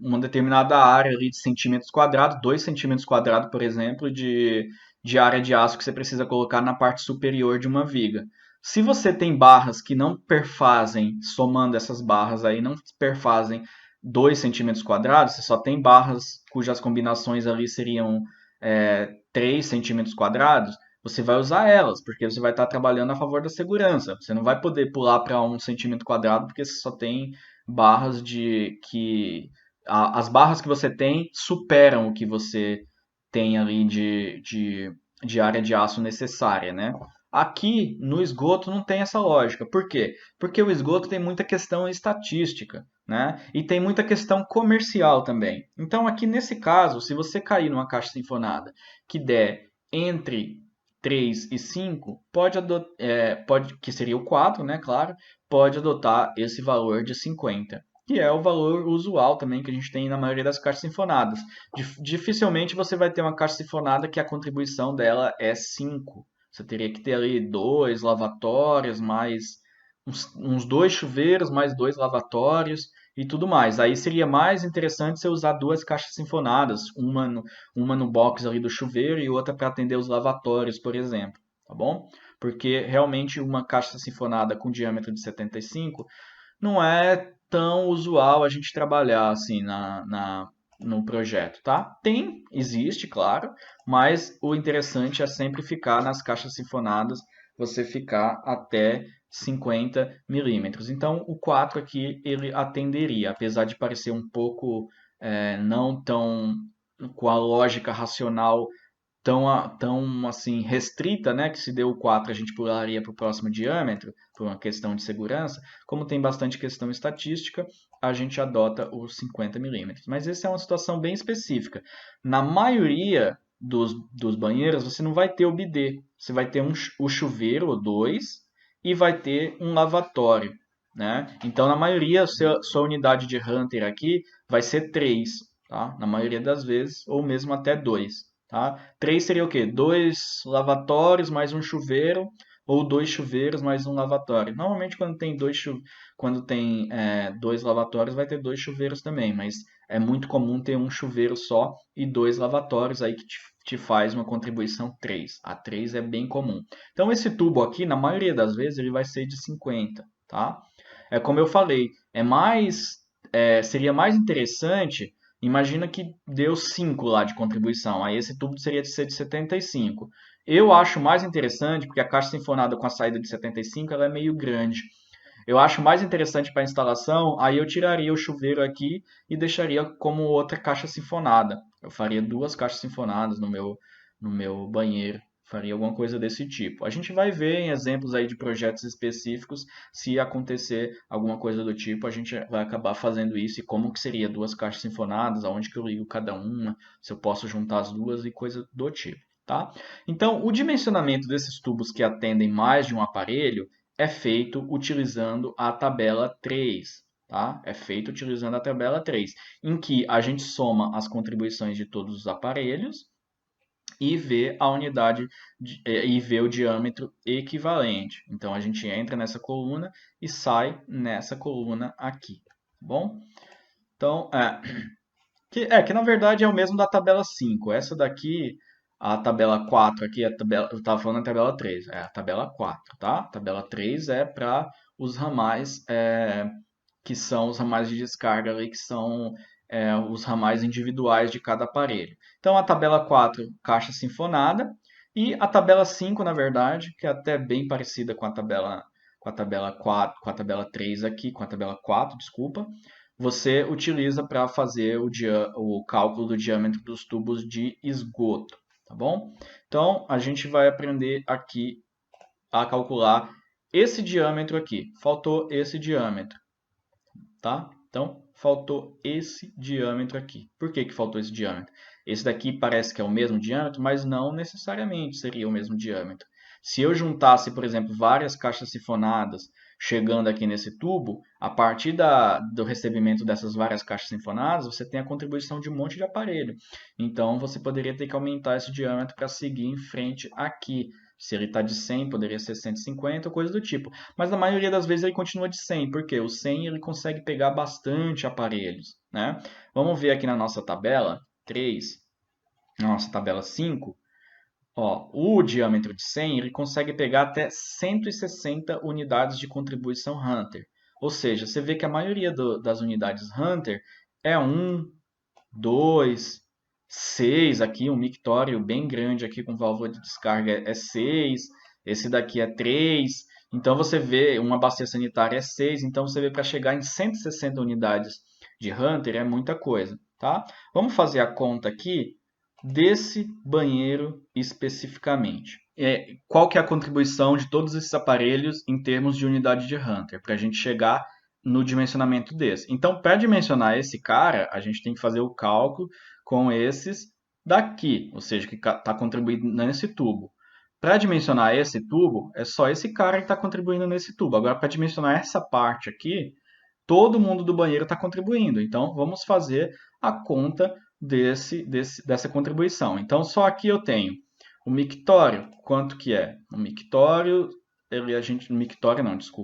uma determinada área ali de centímetros quadrados, 2 centímetros quadrados, por exemplo, de área de aço que você precisa colocar na parte superior de uma viga. Se você tem barras que não perfazem, somando essas barras aí, não perfazem 2 centímetros quadrados, você só tem barras cujas combinações ali seriam 3 centímetros quadrados, você vai usar elas, porque você vai estar trabalhando a favor da segurança. Você não vai poder pular para 1 centímetro quadrado, porque você só tem barras as barras que você tem superam o que você tem ali de área de aço necessária, né? Aqui no esgoto não tem essa lógica. Por quê? Porque o esgoto tem muita questão estatística, né? E tem muita questão comercial também. Então, aqui nesse caso, se você cair numa caixa sinfonada que der entre 3 e 5, que seria o 4, né? Claro, pode adotar esse valor de 50. que é o valor usual também que a gente tem na maioria das caixas sinfonadas. Dificilmente você vai ter uma caixa sinfonada que a contribuição dela é 5. Você teria que ter ali 2 lavatórios, mais uns 2 chuveiros, mais 2 lavatórios e tudo mais. Aí seria mais interessante você usar duas caixas sinfonadas, uma no box ali do chuveiro e outra para atender os lavatórios, por exemplo, tá bom? Porque realmente uma caixa sinfonada com diâmetro de 75 não é tão usual a gente trabalhar assim no projeto, tá? Existe, claro, mas o interessante é sempre ficar nas caixas sinfonadas, você ficar até 50 milímetros. Então, o 4 aqui ele atenderia, apesar de parecer um pouco não tão com a lógica racional tão assim restrita, né, que se deu o 4 a gente pularia para o próximo diâmetro, por uma questão de segurança, como tem bastante questão estatística, a gente adota os 50 milímetros. Mas essa é uma situação bem específica. Na maioria dos banheiros, você não vai ter o bidê, você vai ter o chuveiro, ou dois, e vai ter um lavatório. Né? Então, na maioria, sua unidade de Hunter aqui vai ser 3, tá? Na maioria das vezes, ou mesmo até 2. Tá? 3 seria o quê? 2 lavatórios mais um chuveiro, ou 2 chuveiros mais um lavatório. Normalmente, quando tem dois lavatórios, vai ter 2 chuveiros também, mas é muito comum ter um chuveiro só e 2 lavatórios, aí que te faz uma contribuição 3. A 3 é bem comum. Então, esse tubo aqui, na maioria das vezes, ele vai ser de 50. Tá? É como eu falei, seria mais interessante. Imagina que deu 5 lá de contribuição, aí esse tubo seria de ser de 75. Eu acho mais interessante, porque a caixa sinfonada com a saída de 75 ela é meio grande. Eu acho mais interessante para a instalação, aí eu tiraria o chuveiro aqui e deixaria como outra caixa sinfonada. Eu faria duas caixas sinfonadas no meu banheiro. Faria alguma coisa desse tipo. A gente vai ver em exemplos aí de projetos específicos, se acontecer alguma coisa do tipo, a gente vai acabar fazendo isso e como que seria duas caixas sinfonadas, aonde que eu ligo cada uma, se eu posso juntar as duas e coisa do tipo, tá? Então, o dimensionamento desses tubos que atendem mais de um aparelho é feito utilizando a tabela 3. Tá? É feito utilizando a tabela 3, em que a gente soma as contribuições de todos os aparelhos e vê a unidade e vê o diâmetro equivalente. Então a gente entra nessa coluna e sai nessa coluna aqui, tá bom? Então, que na verdade é o mesmo da tabela 5. Essa daqui, a tabela 4 aqui, eu estava falando da tabela 3, é a tabela 4, tá? A tabela 3 é para os ramais que são os ramais de descarga ali, que são os ramais individuais de cada aparelho. Então, a tabela 4, caixa sinfonada, e a tabela 5, na verdade, que é até bem parecida com a tabela 4, com a tabela 3 aqui, com a tabela 4, desculpa, você utiliza para fazer o cálculo do diâmetro dos tubos de esgoto, tá bom? Então, a gente vai aprender aqui a calcular esse diâmetro aqui. Faltou esse diâmetro, tá? Então, faltou esse diâmetro aqui. Por que que faltou esse diâmetro? Esse daqui parece que é o mesmo diâmetro, mas não necessariamente seria o mesmo diâmetro. Se eu juntasse, por exemplo, várias caixas sifonadas chegando aqui nesse tubo, a partir do recebimento dessas várias caixas sifonadas, você tem a contribuição de um monte de aparelho. Então, você poderia ter que aumentar esse diâmetro para seguir em frente aqui. Se ele está de 100, poderia ser 150 ou coisa do tipo. Mas na maioria das vezes ele continua de 100, porque o 100 ele consegue pegar bastante aparelhos, né? Vamos ver aqui na nossa tabela 3, na nossa tabela 5, ó, o diâmetro de 100 ele consegue pegar até 160 unidades de contribuição Hunter. Ou seja, você vê que a maioria das unidades Hunter é 1, 2, 6 aqui, um mictório bem grande aqui com válvula de descarga é 6, esse daqui é 3. Então você vê, uma bacia sanitária é 6, então você vê para chegar em 160 unidades de Hunter é muita coisa, tá? Vamos fazer a conta aqui desse banheiro especificamente. Qual que é a contribuição de todos esses aparelhos em termos de unidade de Hunter, para a gente chegar no dimensionamento desse. Então, para dimensionar esse cara, a gente tem que fazer o cálculo com esses daqui, ou seja, que está contribuindo nesse tubo. Para dimensionar esse tubo, é só esse cara que está contribuindo nesse tubo. Agora, para dimensionar essa parte aqui, todo mundo do banheiro está contribuindo. Então, vamos fazer a conta dessa contribuição. Então, só aqui eu tenho o mictório. Quanto que é? O mictório,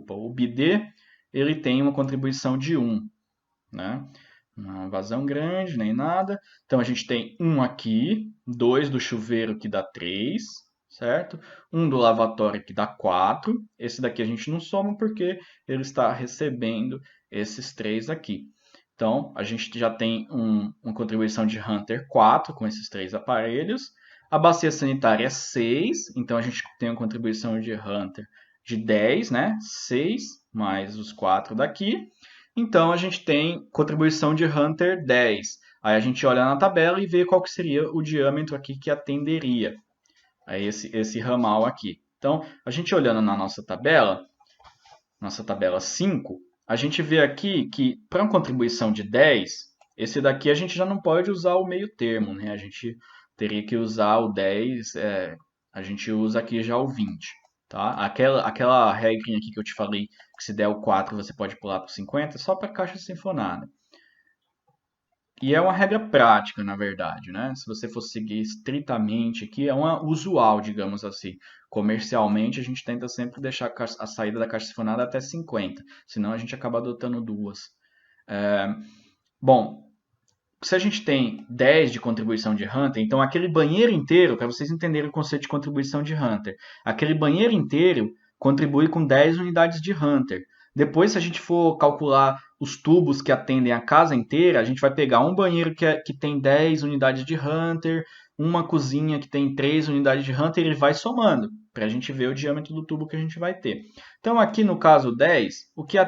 o bidê, ele tem uma contribuição de 1, né? Uma vazão grande, nem nada. Então, a gente tem 1 aqui, 2 do chuveiro que dá 3, certo? 1 do lavatório que dá 4. Esse daqui a gente não soma porque ele está recebendo esses 3 aqui. Então, a gente já tem uma contribuição de Hunter 4 com esses 3 aparelhos. A bacia sanitária é 6, então a gente tem uma contribuição de Hunter de 10, né? 6 mais os 4 daqui. Então, a gente tem contribuição de Hunter 10. Aí a gente olha na tabela e vê qual que seria o diâmetro aqui que atenderia a esse ramal aqui. Então, a gente olhando na nossa tabela 5, a gente vê aqui que para uma contribuição de 10, esse daqui a gente já não pode usar o meio termo, né? A gente teria que usar o 10, a gente usa aqui já o 20. Tá? Aquela regrinha aqui que eu te falei, que se der o 4 você pode pular para o 50, é só para caixa sinfonada. E é uma regra prática, na verdade, né? Se você for seguir estritamente aqui, é uma usual, digamos assim. Comercialmente, a gente tenta sempre deixar a saída da caixa sifonada até 50, senão a gente acaba adotando duas. Bom, se a gente tem 10 de contribuição de Hunter, então aquele banheiro inteiro, para vocês entenderem o conceito de contribuição de Hunter, aquele banheiro inteiro contribui com 10 unidades de Hunter. Depois, se a gente for calcular os tubos que atendem a casa inteira, a gente vai pegar um banheiro que tem 10 unidades de Hunter, uma cozinha que tem 3 unidades de Hunter, e ele vai somando, para a gente ver o diâmetro do tubo que a gente vai ter. Então, aqui no caso 10, o que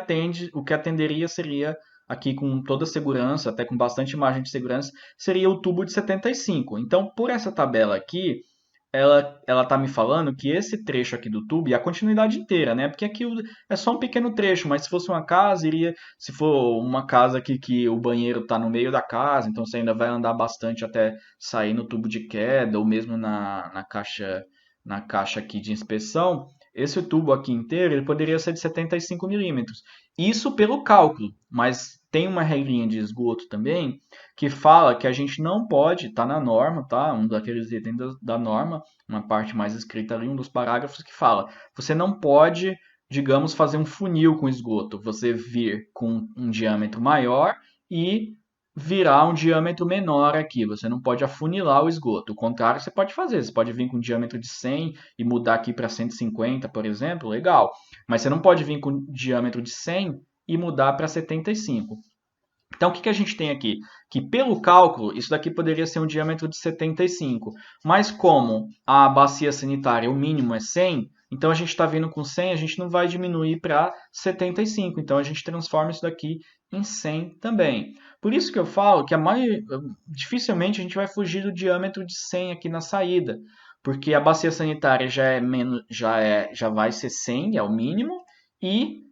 atenderia seria, aqui com toda a segurança, até com bastante margem de segurança, seria o tubo de 75. Então, por essa tabela aqui, ela está me falando que esse trecho aqui do tubo, e a continuidade inteira, né? Porque aqui é só um pequeno trecho, mas se fosse uma casa, se for uma casa que o banheiro está no meio da casa, então você ainda vai andar bastante até sair no tubo de queda, ou mesmo na caixa aqui de inspeção, esse tubo aqui inteiro ele poderia ser de 75 milímetros. Isso pelo cálculo, mas tem uma regrinha de esgoto também que fala que a gente não pode, está na norma, tá? Um daqueles itens da norma, uma parte mais escrita ali, um dos parágrafos que fala, você não pode, digamos, fazer um funil com esgoto, você vir com um diâmetro maior e virar um diâmetro menor aqui, você não pode afunilar o esgoto, o contrário você pode fazer, você pode vir com um diâmetro de 100 e mudar aqui para 150, por exemplo, legal, mas você não pode vir com um diâmetro de 100 e mudar para 75. Então, o que a gente tem aqui? Que pelo cálculo, isso daqui poderia ser um diâmetro de 75. Mas como a bacia sanitária, o mínimo é 100, então a gente está vindo com 100, a gente não vai diminuir para 75. Então, a gente transforma isso daqui em 100 também. Por isso que eu falo que dificilmente a gente vai fugir do diâmetro de 100 aqui na saída. Porque a bacia sanitária já vai ser 100, é o mínimo, e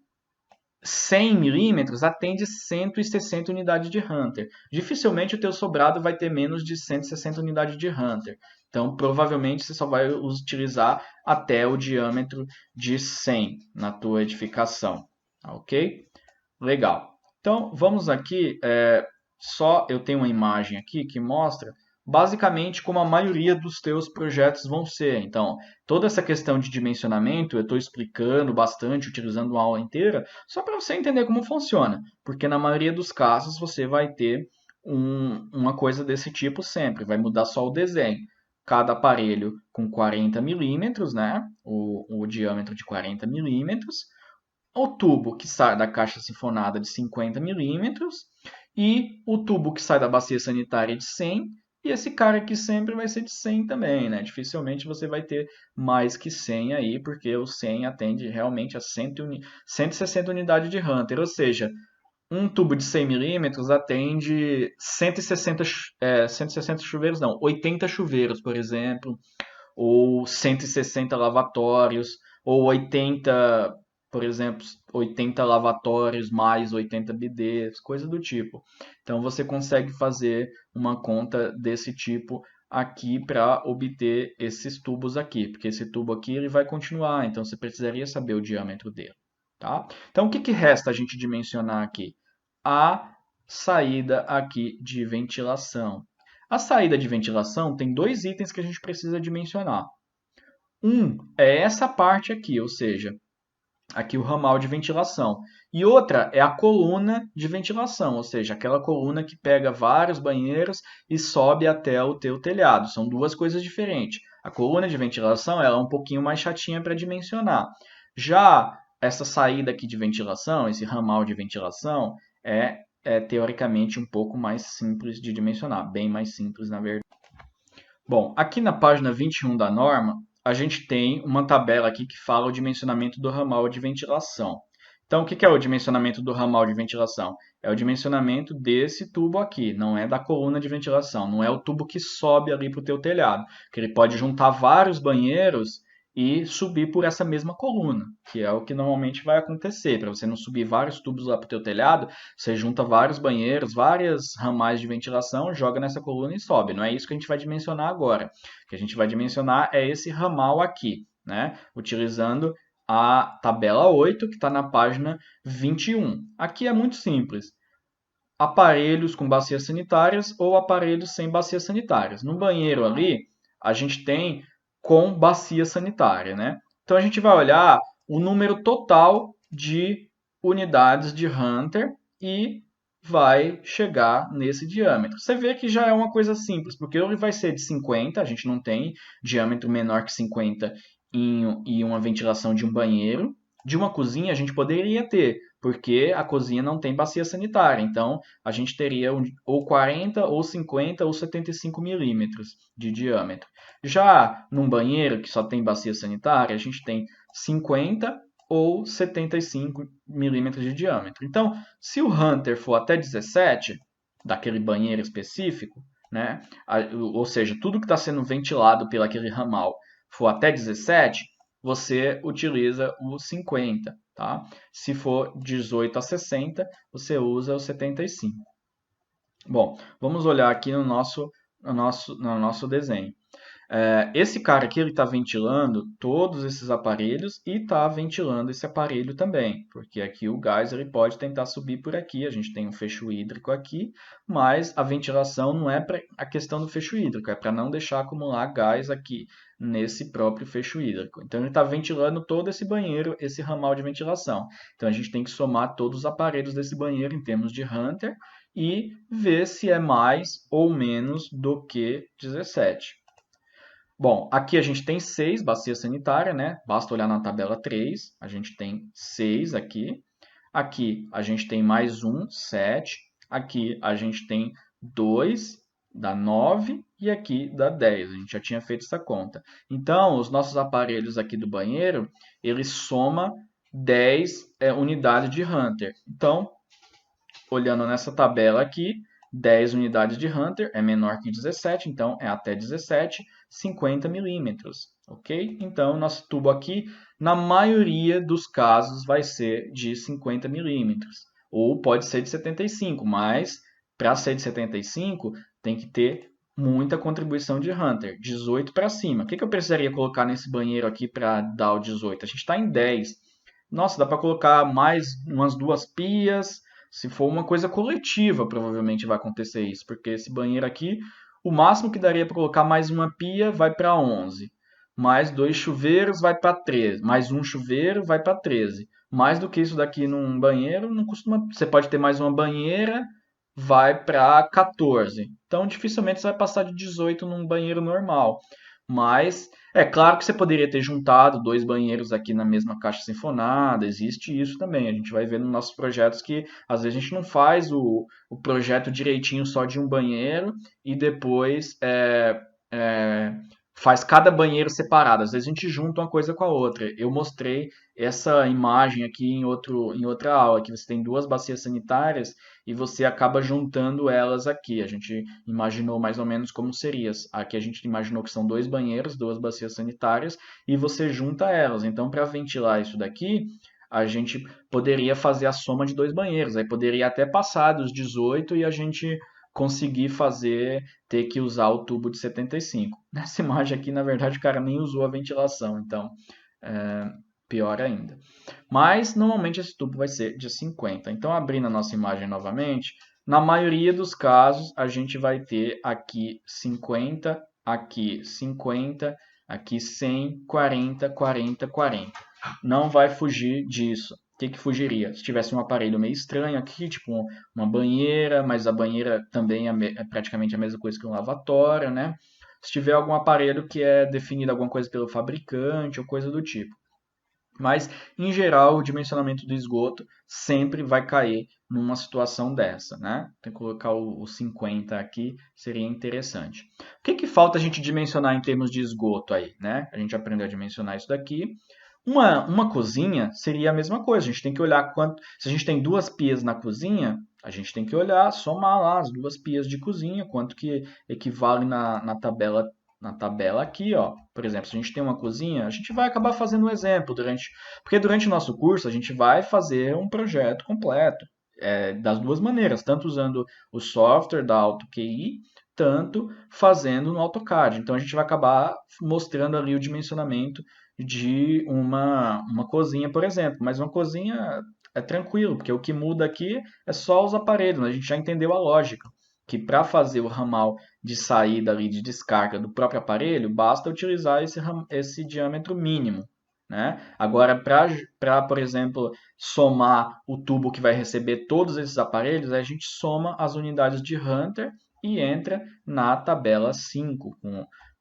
100 milímetros atende 160 unidades de Hunter. Dificilmente o teu sobrado vai ter menos de 160 unidades de Hunter. Então, provavelmente, você só vai utilizar até o diâmetro de 100 na tua edificação. Ok? Legal. Então, vamos aqui. Eu tenho uma imagem aqui que mostra basicamente como a maioria dos teus projetos vão ser. Então, toda essa questão de dimensionamento eu estou explicando bastante, utilizando uma aula inteira, só para você entender como funciona. Porque na maioria dos casos você vai ter uma coisa desse tipo sempre, vai mudar só o desenho. Cada aparelho com 40 milímetros, né? O diâmetro de 40 milímetros. O tubo que sai da caixa sifonada de 50 milímetros e o tubo que sai da bacia sanitária de 100, e esse cara aqui sempre vai ser de 100 também, né? Dificilmente você vai ter mais que 100 aí, porque o 100 atende realmente a 160 unidades de Hunter, ou seja, um tubo de 100 milímetros atende 160 chuveiros, não, 80 chuveiros, por exemplo, ou 160 lavatórios, ou 80, por exemplo, 80 lavatórios mais 80 bidês, coisa do tipo. Então você consegue fazer uma conta desse tipo aqui para obter esses tubos aqui, porque esse tubo aqui ele vai continuar, então você precisaria saber o diâmetro dele. tá? Então, o que resta a gente dimensionar aqui? A saída aqui de ventilação. A saída de ventilação tem dois itens que a gente precisa dimensionar. Um é essa parte aqui, ou seja, aqui o ramal de ventilação. E outra é a coluna de ventilação, ou seja, aquela coluna que pega vários banheiros e sobe até o teu telhado. São duas coisas diferentes. A coluna de ventilação ela é um pouquinho mais chatinha para dimensionar. Já essa saída aqui de ventilação, esse ramal de ventilação, é teoricamente um pouco mais simples de dimensionar, bem mais simples na verdade. Bom, aqui na página 21 da norma, a gente tem uma tabela aqui que fala o dimensionamento do ramal de ventilação. Então, o que é o dimensionamento do ramal de ventilação? É o dimensionamento desse tubo aqui, não é da coluna de ventilação, não é o tubo que sobe ali para o teu telhado, que ele pode juntar vários banheiros e subir por essa mesma coluna, que é o que normalmente vai acontecer. Para você não subir vários tubos lá para o teu telhado, você junta vários banheiros, várias ramais de ventilação, joga nessa coluna e sobe. Não é isso que a gente vai dimensionar agora. O que a gente vai dimensionar é esse ramal aqui, né? Utilizando a tabela 8, que está na página 21. Aqui é muito simples. Aparelhos com bacias sanitárias ou aparelhos sem bacias sanitárias. No banheiro ali, a gente tem com bacia sanitária, né? Então a gente vai olhar o número total de unidades de Hunter e vai chegar nesse diâmetro. Você vê que já é uma coisa simples, porque ele vai ser de 50, a gente não tem diâmetro menor que 50 em uma ventilação de um banheiro. De uma cozinha a gente poderia ter, porque a cozinha não tem bacia sanitária. Então, a gente teria ou 40, ou 50, ou 75 milímetros de diâmetro. Já num banheiro que só tem bacia sanitária, a gente tem 50 ou 75 milímetros de diâmetro. Então, se o Hunter for até 17, daquele banheiro específico, né, ou seja, tudo que está sendo ventilado pelo aquele ramal for até 17, você utiliza o 50, tá? Se for 18 a 60, você usa o 75. Bom, vamos olhar aqui no nosso desenho. Esse cara aqui ele está ventilando todos esses aparelhos e está ventilando esse aparelho também, porque aqui o gás ele pode tentar subir por aqui. A gente tem um fecho hídrico aqui, mas a ventilação não é para a questão do fecho hídrico, é para não deixar acumular gás aqui nesse próprio fecho hídrico. Então ele está ventilando todo esse banheiro, esse ramal de ventilação. Então a gente tem que somar todos os aparelhos desse banheiro em termos de Hunter e ver se é mais ou menos do que 17. Bom, aqui a gente tem 6 bacias sanitárias, né? Basta olhar na tabela 3, a gente tem 6 aqui. Aqui a gente tem mais um, 7. Aqui a gente tem 2, dá 9. E aqui dá 10. A gente já tinha feito essa conta. Então, os nossos aparelhos aqui do banheiro, eles somam 10 unidades de Hunter. Então, olhando nessa tabela aqui, 10 unidades de Hunter é menor que 17, então é até 17, 50 milímetros, ok? Então, nosso tubo aqui, na maioria dos casos, vai ser de 50 milímetros, ou pode ser de 75, mas para ser de 75, tem que ter muita contribuição de Hunter, 18 para cima. O que eu precisaria colocar nesse banheiro aqui para dar o 18? A gente está em 10. Nossa, dá para colocar mais umas 2 pias. Se for uma coisa coletiva, provavelmente vai acontecer isso, porque esse banheiro aqui, o máximo que daria para colocar mais uma pia vai para 11. Mais 2 chuveiros vai para 13. Mais um chuveiro vai para 13. Mais do que isso daqui num banheiro, não costuma. Você pode ter mais uma banheira, vai para 14. Então, dificilmente você vai passar de 18 num banheiro normal. Mas é claro que você poderia ter juntado 2 banheiros aqui na mesma caixa sinfonada, existe isso também. A gente vai ver nos nossos projetos que às vezes a gente não faz o projeto direitinho só de um banheiro e depois faz cada banheiro separado. Às vezes a gente junta uma coisa com a outra. Eu mostrei essa imagem aqui em outra aula, que você tem 2 bacias sanitárias e você acaba juntando elas aqui. A gente imaginou mais ou menos como seria. Aqui a gente imaginou que são 2 banheiros, 2 bacias sanitárias e você junta elas. Então, para ventilar isso daqui, a gente poderia fazer a soma de 2 banheiros. Aí poderia até passar dos 18 e a gente conseguir ter que usar o tubo de 75. Nessa imagem aqui, na verdade, o cara nem usou a ventilação. Então, pior ainda. Mas, normalmente, esse tubo vai ser de 50. Então, abrindo a nossa imagem novamente, na maioria dos casos, a gente vai ter aqui 50, aqui 50, aqui 100, 40, 40, 40. Não vai fugir disso. O que fugiria? Se tivesse um aparelho meio estranho aqui, tipo uma banheira, mas a banheira também é praticamente a mesma coisa que um lavatório, né? Se tiver algum aparelho que é definido alguma coisa pelo fabricante ou coisa do tipo. Mas, em geral, o dimensionamento do esgoto sempre vai cair numa situação dessa, né? Tem que colocar o 50 aqui, seria interessante. O que falta a gente dimensionar em termos de esgoto aí, né? A gente aprendeu a dimensionar isso daqui. Uma cozinha seria a mesma coisa. A gente tem que olhar quanto. Se a gente tem 2 pias na cozinha, a gente tem que olhar, somar lá as 2 pias de cozinha, quanto que equivale na tabela aqui, ó. Por exemplo, se a gente tem uma cozinha, a gente vai acabar fazendo um exemplo porque durante o nosso curso a gente vai fazer um projeto completo, das duas maneiras, tanto usando o software da AutoQI, tanto fazendo no AutoCAD. Então a gente vai acabar mostrando ali o dimensionamento de uma cozinha, por exemplo. Mas uma cozinha é tranquilo, porque o que muda aqui é só os aparelhos, né? A gente já entendeu a lógica, que para fazer o ramal de saída ali de descarga do próprio aparelho, basta utilizar esse diâmetro mínimo. Né? Agora, por exemplo, somar o tubo que vai receber todos esses aparelhos, a gente soma as unidades de Hunter e entra na tabela 5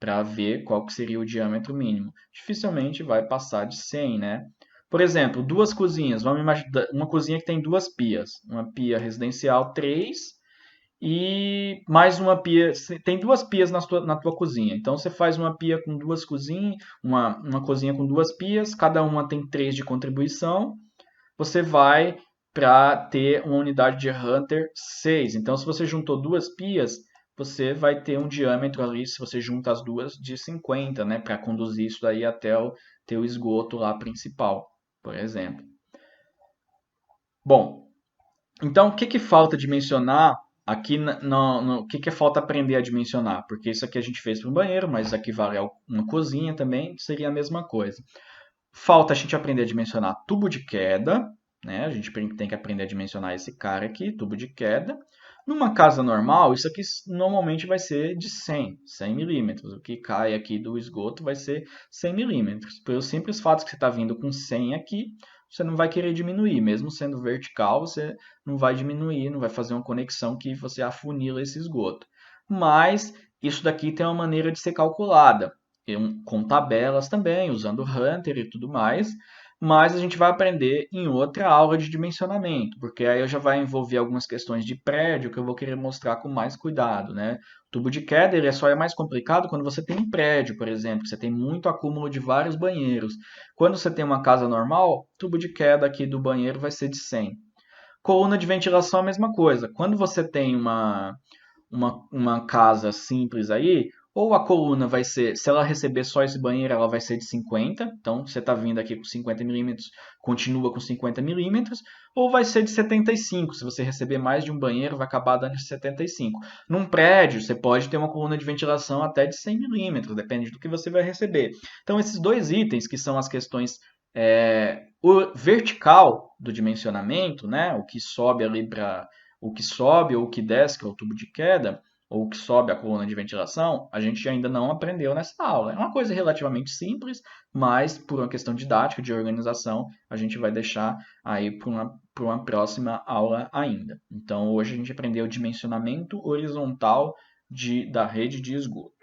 para ver qual que seria o diâmetro mínimo. Dificilmente vai passar de 100, né? Por exemplo, 2 cozinhas. Vamos imaginar uma cozinha que tem 2 pias. Uma pia residencial 3 e mais uma pia. Tem 2 pias na tua cozinha. Então você faz uma pia com 2 cozinhas, uma cozinha com 2 pias, cada uma tem 3 de contribuição. Você vai para ter uma unidade de Hunter 6. Então, se você juntou 2 pias, você vai ter um diâmetro ali, se você junta as duas, de 50, né? Para conduzir isso daí até o teu esgoto lá principal, por exemplo. Bom, então, o que falta dimensionar aqui o que falta aprender a dimensionar? Porque isso aqui a gente fez para um banheiro, mas aqui vale uma cozinha também, seria a mesma coisa. Falta a gente aprender a dimensionar tubo de queda, né? A gente tem que aprender a dimensionar esse cara aqui, tubo de queda. Numa casa normal, isso aqui normalmente vai ser de 100 milímetros. O que cai aqui do esgoto vai ser 100 milímetros. Pelo simples fato que você está vindo com 100 aqui, você não vai querer diminuir. Mesmo sendo vertical, você não vai diminuir, não vai fazer uma conexão que você afunila esse esgoto. Mas isso daqui tem uma maneira de ser calculada, com tabelas também, usando Hunter e tudo mais. Mas a gente vai aprender em outra aula de dimensionamento, porque aí eu já vai envolver algumas questões de prédio que eu vou querer mostrar com mais cuidado, né? O tubo de queda ele só é mais complicado quando você tem um prédio, por exemplo, você tem muito acúmulo de vários banheiros. Quando você tem uma casa normal, o tubo de queda aqui do banheiro vai ser de 100. Coluna de ventilação é a mesma coisa. Quando você tem uma casa simples aí, ou a coluna vai ser, se ela receber só esse banheiro, ela vai ser de 50, então você está vindo aqui com 50 milímetros, continua com 50 milímetros, ou vai ser de 75, se você receber mais de um banheiro, vai acabar dando de 75. Num prédio, você pode ter uma coluna de ventilação até de 100 milímetros, depende do que você vai receber. Então, esses dois itens, que são as questões o vertical do dimensionamento, né, o que sobe ali para o que sobe ou o que desce, que é o tubo de queda, ou o que sobe a coluna de ventilação, a gente ainda não aprendeu nessa aula. É uma coisa relativamente simples, mas por uma questão didática, de organização, a gente vai deixar aí para uma próxima aula ainda. Então, hoje a gente aprendeu o dimensionamento horizontal da rede de esgoto.